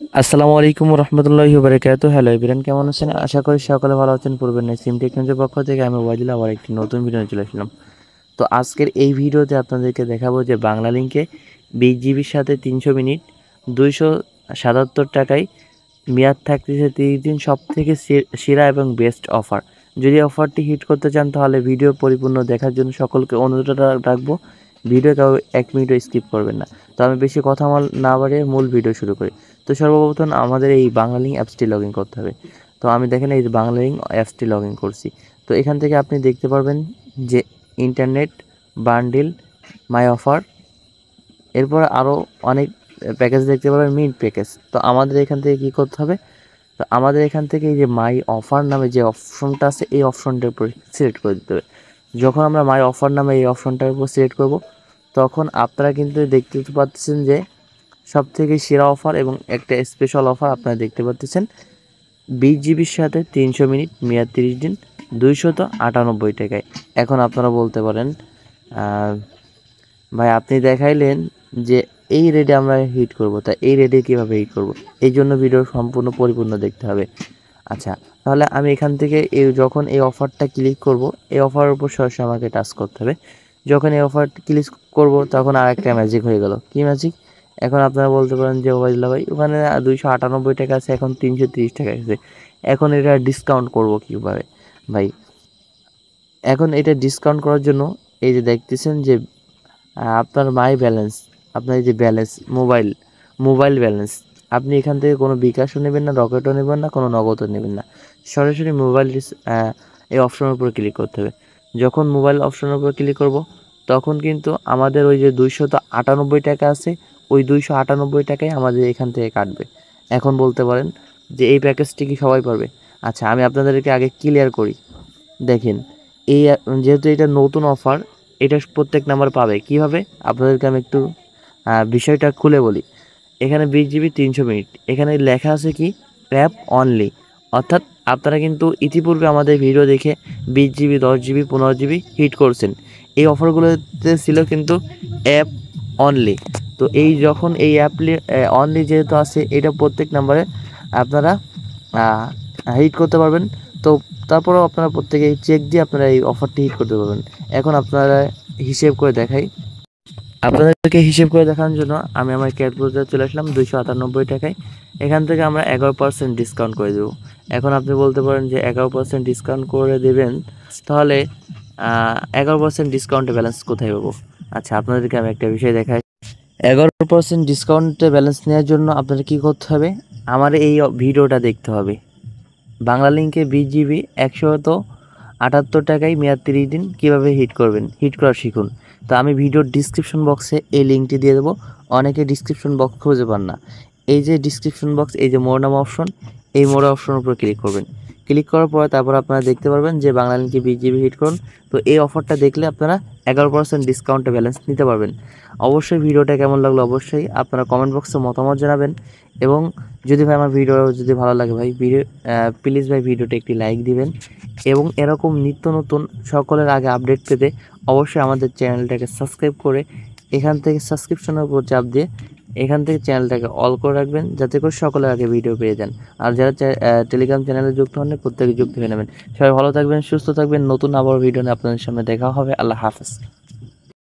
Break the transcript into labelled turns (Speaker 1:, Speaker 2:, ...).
Speaker 1: আসসালামু আলাইকুম রহমতুল্লাহি বারাকাতুহু। হ্যালো এভরিওয়ান, কেমন আছেন? আশা করি সকলে ভালো আছেন। পূর্বের নাই সিম টেকনোলজির পক্ষ থেকে আমি ওয়াজিল আবার একটি নতুন ভিডিও চলে আসলাম। তো আজকের এই ভিডিওতে আপনাদেরকে দেখাবো যে বাংলা লিঙ্কে 20 জিবির সাথে 300 মিনিট 277 টাকায় মেয়াদ থাকতেছে 30 দিন, সব থেকে সেরা এবং বেস্ট অফার। যদি অফারটি হিট করতে চান তাহলে ভিডিও পরিপূর্ণ দেখার জন্য সকলকে অনুরোধ রাখবো, ভিডিও কেউ 1 মিনিটও স্কিপ করবেন না। তো আমি বেশি কথা না বাড়িয়ে মূল ভিডিও শুরু করি। তো সর্বপ্রথম আমাদের এই বাংলালিংক অ্যাপসটি লগ ইন করতে হবে। তো আমি দেখেন এই বাংলালিংক অ্যাপসটি লগ ইন করছি। তো এখান থেকে আপনি দেখতে পারবেন যে ইন্টারনেট বান্ডিল, মাই অফার, এরপর আরও অনেক প্যাকেজ দেখতে পারবেন, মিন্ট প্যাকেজ। তো আমাদের এখান থেকে কী করতে হবে? তো আমাদের এখান থেকে এই যে মাই অফার নামে যে অপশনটা আছে এই অপশনটার উপর সিলেক্ট করে দিতে হবে। যখন আমরা মাই অফার নামে এই অপশনটার উপর সিলেক্ট করব, তখন আপনারা কিন্তু দেখতে পাচ্ছেন যে সবথেকে সেরা অফার এবং একটা স্পেশাল অফার আপনারা দেখতে পাচ্ছেন। 20 জিবির সাথে 300 মিনিট মেয়াদ 30 দিন 298 টাকায়। এখন আপনারা বলতে পারেন, ভাই আপনি দেখাইলেন যে এই রেটে আমরা হিট করব, তা এই রেটে কীভাবে হিট করব? এই জন্য ভিডিও সম্পূর্ণ পরিপূর্ণ দেখতে হবে। আচ্ছা, তাহলে আমি এখান থেকে যখন এই অফারটা ক্লিক করব, এই অফারের উপর সরাসরি আমাকে টাচ করতে হবে। যখন এই অফারটা ক্লিক করব তখন আর একটা ম্যাজিক হয়ে গেল। কি ম্যাজিক? এখন আপনারা বলতে পারেন যে ওবায়দুল্লাহ ভাই ওখানে 298 টাকা আছে, এখন 330 টাকা আছে, এখন এটা ডিসকাউন্ট করব কীভাবে? ভাই এখন এটা ডিসকাউন্ট করার জন্য এই যে দেখতেছেন যে আপনার মাই ব্যালেন্স, আপনার এই যে ব্যালেন্স মোবাইল ব্যালেন্স, আপনি এখান থেকে কোনো বিকাশও নেবেন না, রকেটও নেবেন না, কোনো নগদও নেবেন না, সরাসরি মোবাইল এই অপশনের উপর ক্লিক করতে হবে। যখন মোবাইল অপশনের উপর ক্লিক করব তখন কিন্তু আমাদের ওই যে 298 টাকা আছে, ওই 298 টাকায় আমাদের এখান থেকে কাটবে। এখন বলতে পারেন যে এই প্যাকেজটি কি সবাই পারবে? আচ্ছা, আমি আপনাদেরকে আগে ক্লিয়ার করি। দেখেন, এই যেহেতু এটা নতুন অফার, এটা প্রত্যেক নাম্বার পাবে কীভাবে? আপনাদেরকে আমি একটু বিষয়টা খুলে বলি। এখানে 20 জিবি 300 মিনিট, এখানে লেখা আছে কি অ্যাপ অনলি, অর্থাৎ আপনারা কিন্তু ইতিপূর্বে আমাদের ভিডিও দেখে 20 জিবি 10 জিবি 15 জিবি হিট করছেন। এই অফারগুলোতে ছিল কিন্তু অ্যাপ অনলি। তো এই যখন এই অ্যাপ অনলি যেহেতু আছে, এটা প্রত্যেক নাম্বারে আপনারা হিট করতে পারবেন। তো তারপরেও আপনারা প্রত্যেকেই চেক দিয়ে আপনারা এই অফারটি হিট করতে পারবেন। এখন আপনারা হিসেব করে দেখাই। আপনাদেরকে হিসেব করে দেখানোর জন্য আমি আমার ক্যালকুলেটর চলে আসলাম। 298 টাকায় এখান থেকে আমরা 11% ডিসকাউন্ট করে দেবো। এখন আপনি বলতে পারেন যে 11% ডিসকাউন্ট করে দেবেন, তাহলে 11% ডিসকাউন্টে ব্যালেন্স কোথায় পাবো? আচ্ছা, আপনাদেরকে আমি একটা বিষয় দেখাই। 11% ডিসকাউন্টে ব্যালেন্স নেওয়ার জন্য আপনাদের কী করতে হবে? আমার এই ভিডিওটা দেখতে হবে। বাংলা লিঙ্কে 20 জিবি 178 টাকায় মেয়াদ 30 দিন কীভাবে হিট করবেন, হিট করা শিখুন। তো আমি ভিডিওর ডিসক্রিপশন বক্সে এই লিঙ্কটি দিয়ে দেবো। অনেকে ডিসক্রিপশন বক্স খুঁজে পান না, এই যে ডিসক্রিপশন বক্স, এই যে মোর নাম অপশন, এই মোর অপশনের উপর ক্লিক করবেন। ক্লিক করার পরে তারপর আপনারা দেখতে পারবেন যে বাংলা লিঙ্কে 20 জিবি হিট করুন। তো এই অফারটা দেখলে আপনারা 11% ডিসকাউন্টে ব্যালেন্স নিতে পারবেন। অবশ্যই ভিডিওটা কেমন লাগলো অবশ্যই আপনারা কমেন্ট বক্সে মতামত জানাবেন। এবং যদি ভাই আমার ভিডিও যদি ভালো লাগে ভাই প্লিজ ভাই ভিডিওটা একটি লাইক দিবেন। এবং এরকম নিত্য নতুন সকলের আগে আপডেট পেতে অবশ্যই আমাদের চ্যানেলটাকে সাবস্ক্রাইব করে এখান থেকে সাবস্ক্রিপশনের উপর চাপ দিয়ে এখান থেকে চ্যানেলটাকে অল করে রাখবেন, যাতে করে সকলের আগে ভিডিও পেয়ে যান। আর যারা টেলিগ্রাম চ্যানেলে যুক্ত হন প্রত্যেকে যুক্ত হয়ে নেবেন। সবাই ভালো থাকবেন, সুস্থ থাকবেন। নতুন আবার ভিডিও নিয়ে আপনাদের সামনে দেখা হবে। আল্লাহ হাফেজ।